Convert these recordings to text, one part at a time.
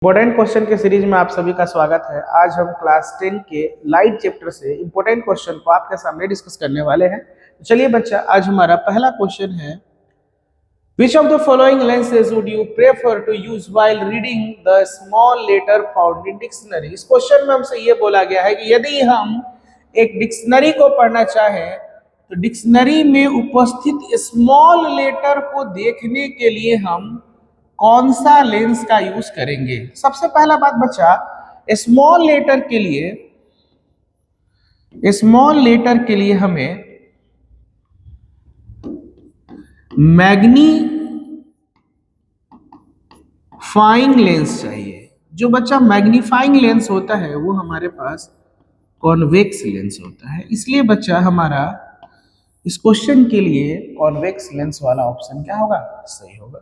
Important question के series में आप सभी का स्वागत है। आज हम क्लास 10 के लाइट चैप्टर से इंपॉर्टेंट क्वेश्चन को आपके सामने डिस्कस करने वाले हैं। तो चलिए बच्चा, आज हमारा पहला क्वेश्चन है, which of the following lenses would you prefer to use while reading the small letter found in dictionary. इस क्वेश्चन में हमसे ये बोला गया है कि यदि हम एक डिक्शनरी को पढ़ना चाहें तो डिक्शनरी में उपस्थित स्मॉल लेटर को देखने के लिए हम कौन सा लेंस का यूज करेंगे। सबसे पहला बात बच्चा, स्मॉल लेटर के लिए हमें मैग्नीफाइंग लेंस चाहिए। जो बच्चा मैग्नीफाइंग लेंस होता है वो हमारे पास कॉन्वेक्स लेंस होता है। इसलिए बच्चा हमारा इस क्वेश्चन के लिए कॉन्वेक्स लेंस वाला ऑप्शन क्या होगा, सही होगा।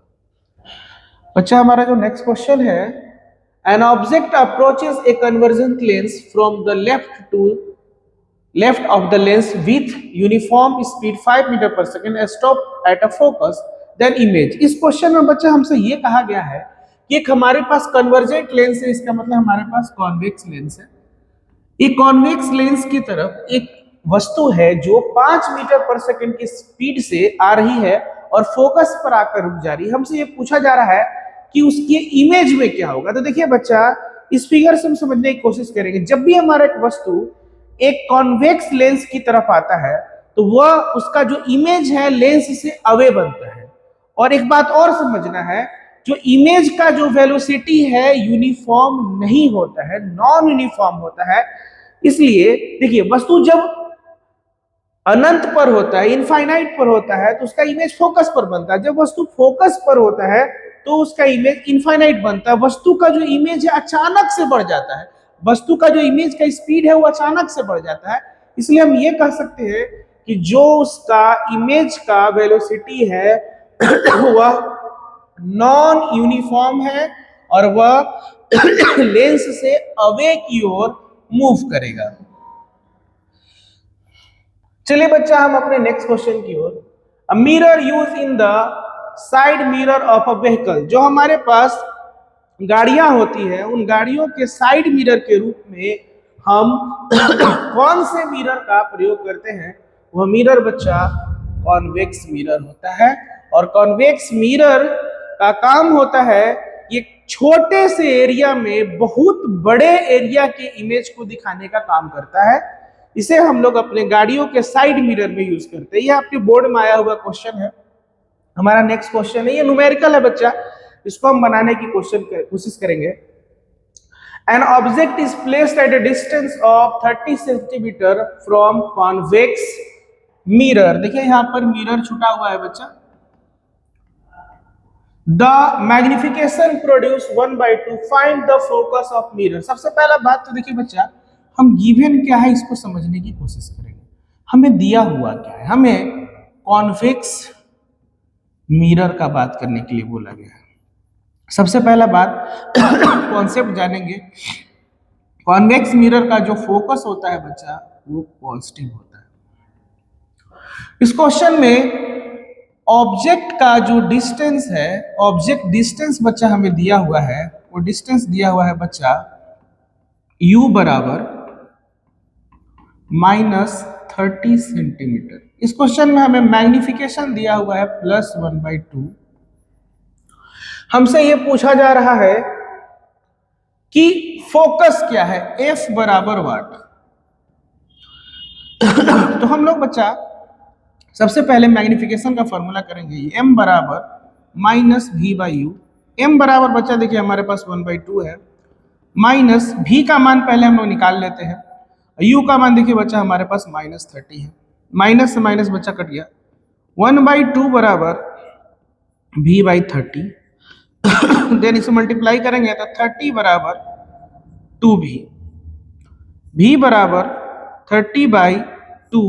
बच्चा हमारा जो नेक्स्ट क्वेश्चन है, an object approaches a convergent lens from the left of the lens with uniform speed 5 meter पर second, stop at a focus, then image. इस क्वेश्चन में बच्चा हमसे ये कहा गया है कि एक हमारे पास कन्वर्जेंट लेंस है, इसका मतलब हमारे पास कॉन्वेक्स लेंस है। एक कॉन्वेक्स लेंस की तरफ एक वस्तु है जो 5 मीटर पर सेकेंड की स्पीड से आ रही है और फोकस पर आकर रुक जा रही है। हमसे ये पूछा जा रहा है कि उसके इमेज में क्या होगा। तो देखिए बच्चा, इस फिगर से हम समझने की कोशिश करेंगे। जब भी हमारा एक वस्तु एक कॉन्वेक्स लेंस की तरफ आता है तो वह उसका जो इमेज है लेंस से अवे बनता है। और एक बात और समझना है, जो इमेज का जो वेलोसिटी है यूनिफॉर्म नहीं होता है, नॉन यूनिफॉर्म होता है। इसलिए देखिए, वस्तु जब अनंत पर होता है, इनफाइनाइट पर होता है, तो उसका इमेज फोकस पर बनता है। जब वस्तु फोकस पर होता है तो उसका इमेज इनफाइनाइट बनता है। वस्तु का जो इमेज है अचानक से बढ़ जाता है, वस्तु का जो इमेज का स्पीड है वो अचानक से बढ़ जाता है। इसलिए हम ये कह सकते हैं कि जो उसका इमेज का वेलोसिटी है वह नॉन यूनिफॉर्म है और वह लेंस से अवे की ओर मूव करेगा। चलिए बच्चा, हम अपने नेक्स्ट क्वेश्चन की ओर। A mirror use in the side mirror of a vehicle. जो हमारे पास गाड़ियां होती है, उन गाड़ियों के साइड मिरर के रूप में हम कौन से मिरर का प्रयोग करते हैं। वह मिरर बच्चा कॉन्वेक्स मिरर होता है। और कॉन्वेक्स मिरर का काम होता है ये छोटे से एरिया में बहुत बड़े एरिया के इमेज को दिखाने का काम करता है। इसे हम लोग अपने गाड़ियों के साइड मिरर में यूज करते हैं। ये आपके बोर्ड में आया हुआ क्वेश्चन है। हमारा नेक्स्ट क्वेश्चन है, ये न्यूमेरिकल है बच्चा, इसको हम बनाने की कोशिश करेंगे। An object is placed at a distance of 30 centimetre from convex mirror. देखिए यहां पर मिरर छुटा हुआ है बच्चा। The magnification produce 1/2, find the focus of mirror. सबसे पहला बात तो देखिए बच्चा, हम गिवन क्या है इसको समझने की कोशिश करेंगे। हमें दिया हुआ क्या है, हमें कॉन्वेक्स मिरर का बात करने के लिए बोला गया है। सबसे पहला बात कॉन्सेप्ट जानेंगे। कॉन्वेक्स मिरर का जो फोकस होता है बच्चा वो पॉजिटिव होता है। इस क्वेश्चन में ऑब्जेक्ट का जो डिस्टेंस है, ऑब्जेक्ट डिस्टेंस बच्चा हमें दिया हुआ है, वो डिस्टेंस दिया हुआ है बच्चा u बराबर -30 सेंटीमीटर। इस क्वेश्चन में हमें मैग्निफिकेशन दिया हुआ है +1/2। हमसे ये पूछा जा रहा है कि फोकस क्या है, F बराबर वाट। तो हम लोग बच्चा सबसे पहले मैग्निफिकेशन का फॉर्मूला करेंगे, m बराबर -v/u। m बराबर बच्चा देखिए हमारे पास 1/2 है, माइनस v का मान पहले हम लोग निकाल लेते हैं। u का मान देखिए बच्चा हमारे पास -30 है, माइनस से माइनस बच्चा कट गया। 1/2 बराबर v/30। देन इसे मल्टीप्लाई करेंगे तो 30 बराबर 2v, v बराबर 30/2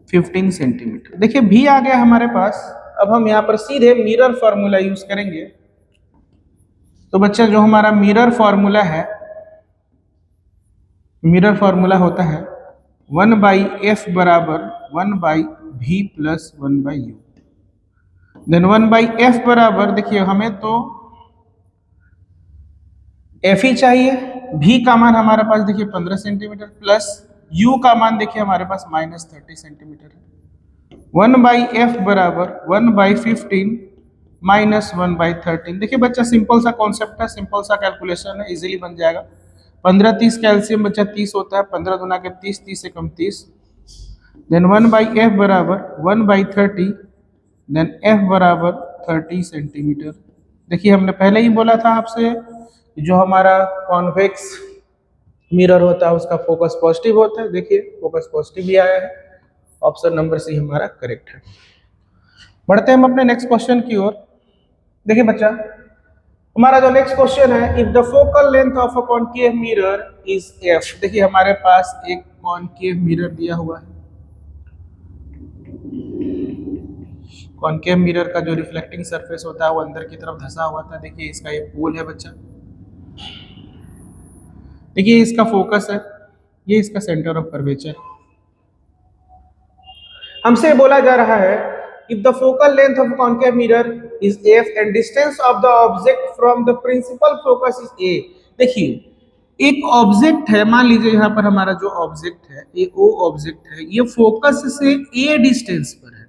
15 सेंटीमीटर। देखिए v आ गया हमारे पास। अब हम यहाँ पर सीधे मिरर फॉर्मूला यूज करेंगे। तो बच्चा जो हमारा मिरर फॉर्मूला है, मिरर फॉर्मूला होता है 1/f बराबर 1/v + 1/u। देन 1/f बराबर देखिए हमें तो एफ ही चाहिए। भी का मान हमारे पास देखिए 15 सेंटीमीटर प्लस यू का मान देखिए हमारे पास -30 सेंटीमीटर है। 1/f बराबर 1/15 -1/13। देखिए बच्चा सिंपल सा कॉन्सेप्ट है, सिंपल सा कैलकुलेशन है, इजीली बन जाएगा। 15-30 कैल्शियम बच्चा 30 होता है, 15 दूना के 30, 30 से कम 30। देन 1/f बराबर 1/30, देन f बराबर 30 सेंटीमीटर। देखिए हमने पहले ही बोला था आपसे जो हमारा कॉन्वेक्स मिरर होता है उसका फोकस पॉजिटिव होता है। देखिए फोकस पॉजिटिव ही आया है, ऑप्शन नंबर सी हमारा करेक्ट है। बढ़ते हैं हम अपने नेक्स्ट क्वेश्चन की ओर। देखिए बच्चा हमारा जो नेक्स्ट क्वेश्चन है, if the focal length of a concave mirror is F. देखिए हमारे पास एक कॉनकेव मिरर दिया हुआ है। कॉनकेव मिरर का जो रिफ्लेक्टिंग सरफेस होता है वो अंदर की तरफ धंसा हुआ था। देखिए इसका ये पोल है बच्चा, देखिए इसका फोकस है, ये इसका सेंटर ऑफ कर्वेचर। हमसे बोला जा रहा है if the focal length of concave mirror is f and distance of the object from the principal focus is a. देखिए एक ऑब्जेक्ट है, मान लीजिए यहाँ पर हमारा जो ऑब्जेक्ट है ये ओ ऑब्जेक्ट है, ये फोकस से ए डिस्टेंस पर है।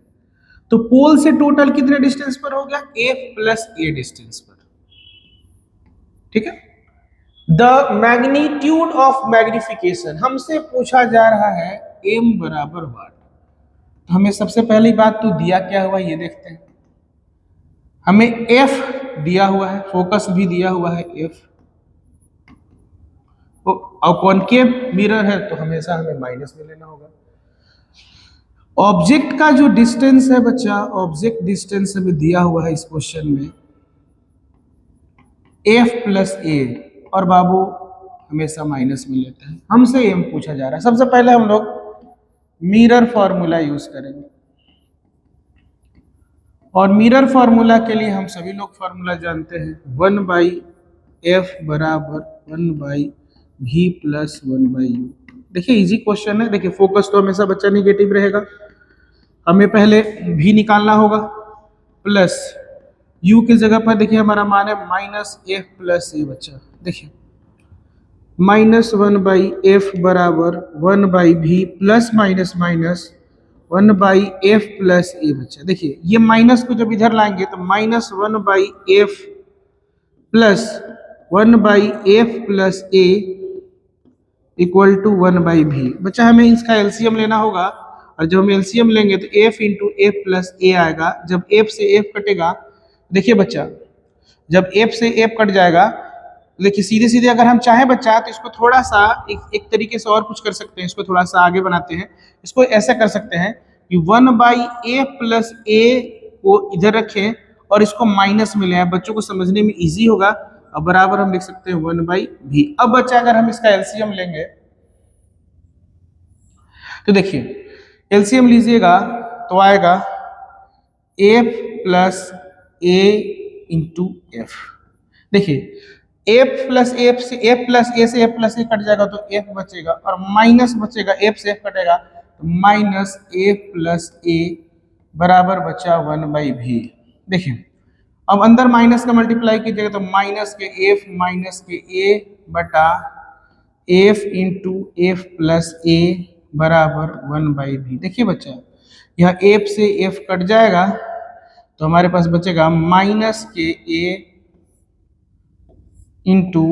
तो पोल से टोटल कितने डिस्टेंस पर हो गया, एफ प्लस ए डिस्टेंस पर। ठीक है। द मैग्नीट्यूड ऑफ मैग्निफिकेशन हमसे पूछा जा रहा है एम बराबर वाट। तो हमें सबसे पहली बात तो दिया क्या हुआ ये देखते हैं। हमें एफ दिया हुआ है, फोकस भी दिया हुआ है एफ, और कॉनकेव मिरर है तो हमेशा हमें माइनस में लेना होगा। ऑब्जेक्ट का जो डिस्टेंस है बच्चा, ऑब्जेक्ट डिस्टेंस हमें दिया हुआ है इस क्वेश्चन में एफ प्लस ए, और बाबू हमेशा माइनस में लेते हैं। हमसे एम पूछा जा रहा है। सबसे पहले हम लोग मिरर फॉर्मूला यूज करेंगे, और मिरर फॉर्मूला के लिए हम सभी लोग फॉर्मूला जानते हैं 1/f बराबर 1/v प्लस 1/u। देखिए इजी क्वेश्चन है। देखिए फोकस तो हमेशा बच्चा निगेटिव रहेगा, हमें पहले v निकालना होगा, प्लस u की जगह पर देखिए हमारा मान है -f प्लस ए। बच्चा देखिए -1/f बराबर 1/v plus minus minus 1/f plus A. बच्चा देखिए ये माइनस को जब इधर लाएंगे तो -1/f plus 1/f plus a equal to 1/v। बच्चा हमें इसका एलसीएम लेना होगा, और जब हम एलसीएम लेंगे तो f इंटू एफ प्लस ए आएगा। जब f से f कटेगा, देखिए बच्चा जब f से f कट जाएगा, देखिए सीधे सीधे अगर हम चाहें बच्चा तो इसको थोड़ा सा एक तरीके से और कुछ कर सकते हैं, इसको थोड़ा सा आगे बनाते हैं। इसको ऐसे कर सकते हैं कि 1/a प्लस ए को इधर रखें और इसको माइनस में ले आए, बच्चों को समझने में इजी होगा। और बराबर हम लिख सकते हैं 1/v। अब बच्चा अगर हम इसका एलसीएम लेंगे तो देखिए एलसीएम लीजिएगा तो आएगा f प्लस ए इंटू एफ। देखिए f प्लस एफ से f प्लस ए से f प्लस ए कट जाएगा तो f बचेगा, और माइनस बचेगा, f से f कटेगा तो माइनस ए प्लस ए बराबर बचा 1/v। देखिए अब अंदर माइनस का मल्टीप्लाई कीजिएगा तो माइनस के ए बटा f इंटू एफ प्लस ए बराबर 1/v। देखिए बच्चा यह f से f कट जाएगा तो हमारे पास बचेगा माइनस के a इंटू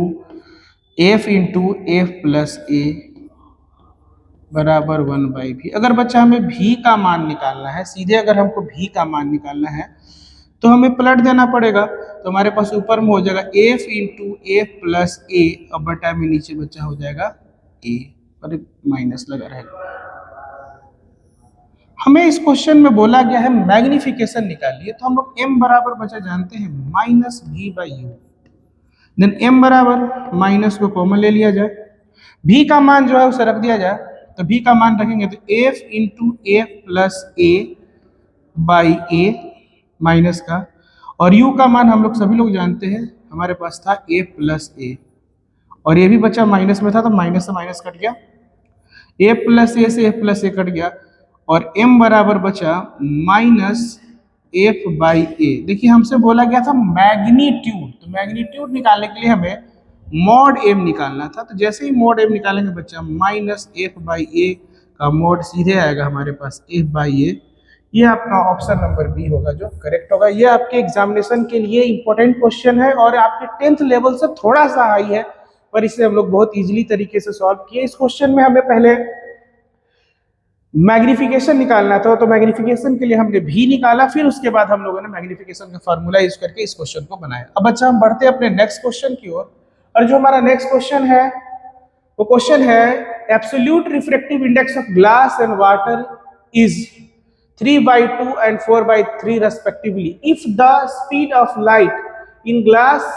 एफ प्लस ए बराबर 1/v। अगर बच्चा हमें v का मान निकालना है, सीधे अगर हमको v का मान निकालना है तो हमें पलट देना पड़ेगा। तो हमारे पास ऊपर में हो जाएगा f इंटू एफ प्लस ए, और बटा में नीचे बच्चा हो जाएगा a, और माइनस लगा रहेगा। हमें इस क्वेश्चन में बोला गया है मैग्निफिकेशन निकालिए, तो हम लोग m बराबर बच्चा जानते हैं -v/u। देन m बराबर माइनस को कॉमन ले लिया जाए, v का मान जो है उसे रख दिया जाए, तो v का मान रखेंगे तो f into F plus A by A minus का, और u का मान हम लोग सभी लोग जानते हैं हमारे पास था a प्लस ए, और ये भी बच्चा माइनस में था तो माइनस से माइनस कट गया, a प्लस ए से f प्लस ए कट गया, और m बराबर बचा -f/a। देखिए हमसे बोला गया था मैग्नीट्यूड, तो मैग्नीट्यूड निकालने के लिए हमें मॉड एम निकालना था। तो जैसे ही मॉड एम निकालेंगे बच्चा, माइनस एफ बाई ए का मॉड सीधे आएगा हमारे पास एफ बाई ए। ये आपका ऑप्शन नंबर बी होगा जो करेक्ट होगा। ये आपके एग्जामिनेशन के लिए इंपॉर्टेंट क्वेश्चन है और आपके 10th लेवल से थोड़ा सा हाई है, पर इसे हम लोग बहुत इजीली तरीके से सॉल्व किए। इस क्वेश्चन में हमें पहले मैग्निफिकेशन निकालना था, तो मैग्निफिकेशन के लिए हमने भी निकाला, फिर उसके बाद हम लोगों ने मैग्निफिकेशन का फॉर्मूला यूज करके इस क्वेश्चन को बनाया। अब बच्चा हम बढ़ते हैं अपने नेक्स्ट क्वेश्चन की ओर, और जो हमारा नेक्स्ट क्वेश्चन है वो क्वेश्चन है absolute refractive index of glass and water is 3/2 and 4/3 respectively if the speed of light in glass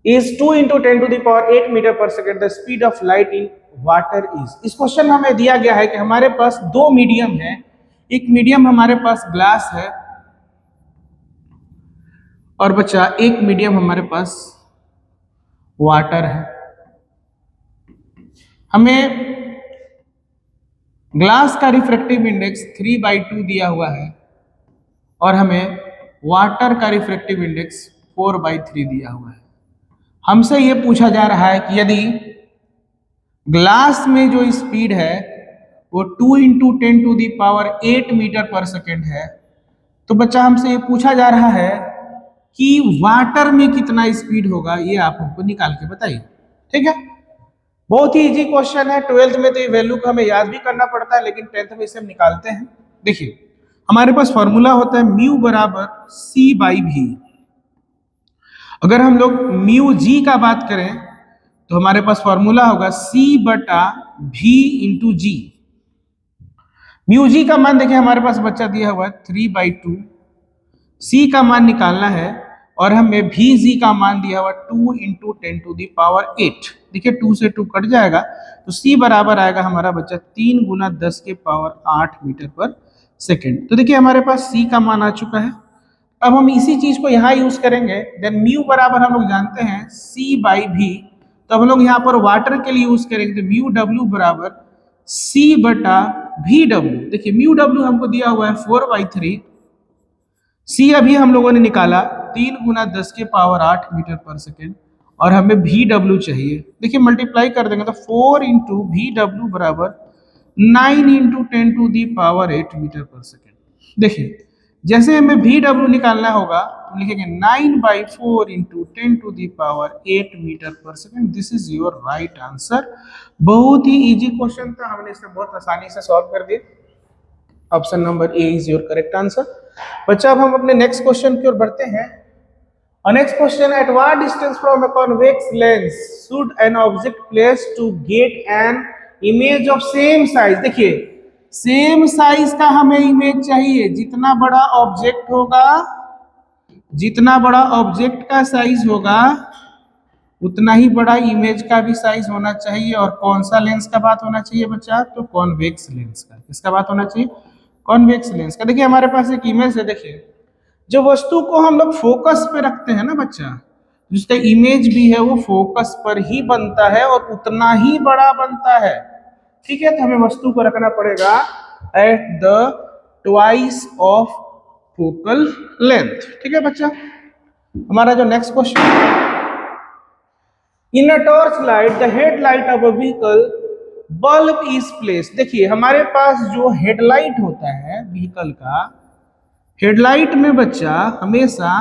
is 2 into 10 to the power 8 meter per second, the speed of light in water is। इस question में हमें दिया गया है कि हमारे पास दो medium है, एक मीडियम हमारे पास ग्लास है और बच्चा एक मीडियम हमारे पास वाटर है। हमें ग्लास का रिफ्रैक्टिव इंडेक्स 3/2 दिया हुआ है और हमें वाटर का रिफ्रैक्टिव इंडेक्स 4/3 दिया हुआ है। हमसे ये पूछा जा रहा है कि यदि ग्लास में जो स्पीड है वो 2 into 10 to the power 8 meter पर सेकेंड है, तो बच्चा हमसे ये पूछा जा रहा है कि वाटर में कितना स्पीड होगा, ये आप हमको निकाल के बताइए। ठीक है, बहुत ही इजी क्वेश्चन है। 12th में तो ये वैल्यू को हमें याद भी करना पड़ता है, लेकिन 10th में इसे हम निकालते हैं। देखिए हमारे पास फॉर्मूला होता है म्यू बराबर सी बाई भी। अगर हम लोग म्यू जी का बात करें तो हमारे पास फॉर्मूला होगा सी बटा भी इंटू जी। म्यू जी का मान देखिए हमारे पास बच्चा दिया हुआ है 3/2, सी का मान निकालना है और हमें भी जी का मान दिया हुआ 2 into 10 to the power 8। देखिए 2 से 2 कट जाएगा तो सी बराबर आएगा हमारा बच्चा 3 गुना 10 के पावर 8 मीटर पर सेकेंड। तो देखिए हमारे पास सी का मान आ चुका है। अब हम इसी चीज को यहाँ यूज करेंगे। देन म्यू बराबर हम लोग जानते हैं सी बाई भी, तो हम लोग यहाँ पर वाटर के लिए यूज करेंगे तो म्यू डब्ल्यू बराबर सी बटा भी डब्ल्यू। देखिए म्यू डब्ल्यू हमको दिया हुआ है 4/3, सी अभी हम लोगों ने निकाला 3 गुना 10 के पावर 8 मीटर पर सेकेंड और हमें भी डब्ल्यू चाहिए। देखिए मल्टीप्लाई कर देंगे तो 4 इंटू भी डब्ल्यू बराबर 9 into 10 to the power 8 meter पर सेकेंड। देखिए जैसे हमें भी डब्ल्यू निकालना होगा तो लिखेंगे 9/4 into 10 to the power 8 meter पर second. This is your right answer. बहुत ही इजी क्वेश्चन था, हमने इसे बहुत आसानी से सॉल्व कर दिया। Option number A is your correct answer. बच्चा अब हम अपने नेक्स्ट क्वेश्चन की ओर बढ़ते हैं। Next question, at what distance from a convex lens should an object place to get an image of same size. देखिए सेम साइज का हमें इमेज चाहिए। जितना बड़ा ऑब्जेक्ट होगा, जितना बड़ा ऑब्जेक्ट का साइज होगा उतना ही बड़ा इमेज का भी साइज होना चाहिए। और कौन सा लेंस का बात होना चाहिए बच्चा? तो कॉन्वेक्स लेंस का। किसका बात होना चाहिए? कॉन्वेक्स लेंस का। देखिए हमारे पास एक इमेज है। देखिए जो वस्तु को हम लोग फोकस पे रखते हैं ना बच्चा, जिसका इमेज भी है वो फोकस पर ही बनता है और उतना ही बड़ा बनता है। ठीक है, तो हमें वस्तु को रखना पड़ेगा at the twice of focal length. ठीक है बच्चा, हमारा जो next question, in a torch light the headlight of a vehicle bulb is place. देखिए हमारे पास जो हेडलाइट होता है व्हीकल का, हेडलाइट में बच्चा हमेशा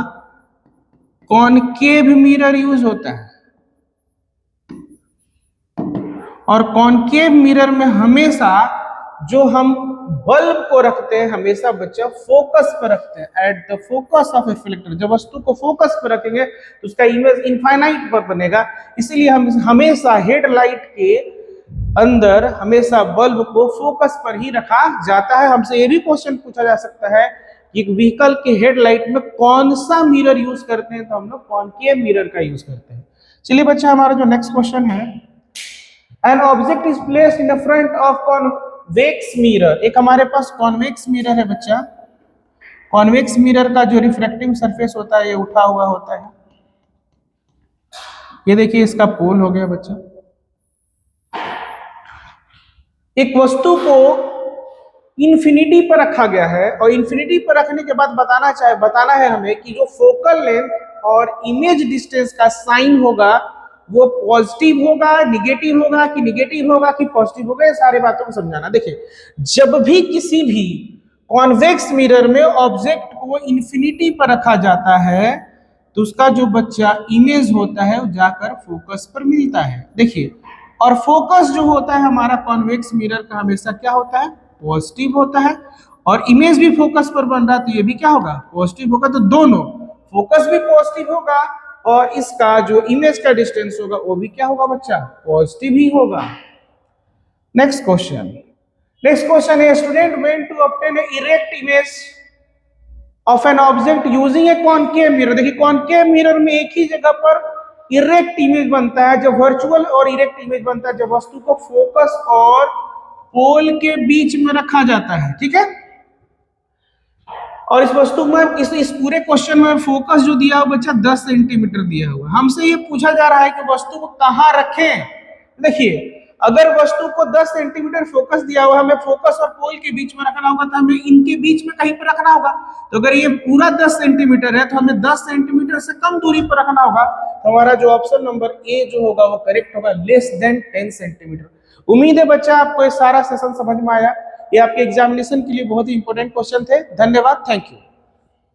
कॉनकेव मिरर यूज होता है और कॉनकेव मिरर में हमेशा जो हम बल्ब को रखते हैं हमेशा बच्चा फोकस पर रखते हैं, at the focus of A reflector. जब वस्तु को फोकस पर रखेंगे तो उसका इमेज इनफाइनाइट पर बनेगा। इसीलिए हम हमेशा हेडलाइट के अंदर हमेशा बल्ब को फोकस पर ही रखा जाता है। हमसे ये भी क्वेश्चन पूछा जा सकता है कि एक व्हीकल के हेडलाइट में कौन सा मिरर यूज करते हैं, तो हम लोग कॉनकेव मिरर का यूज करते हैं। चलिए बच्चा हमारा जो नेक्स्ट क्वेश्चन है, an object is placed in the front of convex mirror. एक हमारे पास कॉन्वेक्स मिरर है बच्चा। कॉन्वेक्स मिरर का जो रिफ्रैक्टिव सरफेस होता है ये उठा हुआ होता है। ये देखिए इसका पोल हो गया बच्चा। एक वस्तु को इन्फिनिटी पर रखा गया है और इन्फिनिटी पर रखने के बाद बताना है हमें कि जो फोकल लेंथ और इमेज डिस्टेंस का साइन होगा वो पॉजिटिव होगा, निगेटिव होगा कि निगेटिव होगा कि पॉजिटिव होगा, ये सारी बातों को समझाना। देखिए, जब भी किसी भी कॉन्वेक्स मिरर में ऑब्जेक्ट को इंफिनिटी पर रखा जाता है तो उसका जो बच्चा इमेज होता है वो जाकर फोकस पर मिलता है। देखिए, और फोकस जो होता है हमारा कॉन्वेक्स मिरर का हमेशा क्या होता है, पॉजिटिव होता है, और इमेज भी फोकस पर बन रहा है तो ये भी क्या होगा, पॉजिटिव होगा। तो दोनों, फोकस भी पॉजिटिव होगा और इसका जो इमेज का डिस्टेंस होगा वो भी क्या होगा बच्चा, पॉजिटिव ही होगा। नेक्स्ट क्वेश्चन, नेक्स्ट क्वेश्चन है student went to obtain a erect image of an object using a concave mirror. देखिए, कॉनकेव मिरर में एक ही जगह पर इरेक्ट इमेज बनता है, जब वर्चुअल और इरेक्ट इमेज बनता है जब वस्तु को फोकस और पोल के बीच में रखा जाता है, ठीक है। और इस वस्तु में इस पूरे क्वेश्चन में फोकस जो दिया हुआ बच्चा 10 सेंटीमीटर दिया हुआ, हमसे ये पूछा जा रहा है कि वस्तु को कहां रखें। देखिए, अगर वस्तु को 10 सेंटीमीटर फोकस दिया हुआ, हमें फोकस और पोल के बीच में रखना होगा तो हमें इनके बीच में कहीं पर रखना होगा। तो अगर ये पूरा 10 सेंटीमीटर है तो हमें 10 सेंटीमीटर से कम दूरी पर रखना होगा। तो हमारा जो ऑप्शन नंबर ए जो होगा वो करेक्ट होगा, लेस देन 10 सेंटीमीटर। उम्मीद है बच्चा आपको ये सारा सेशन समझ में आया। ये आपके एग्जामिनेशन के लिए बहुत ही इंपॉर्टेंट क्वेश्चन थे। धन्यवाद, थैंक यू।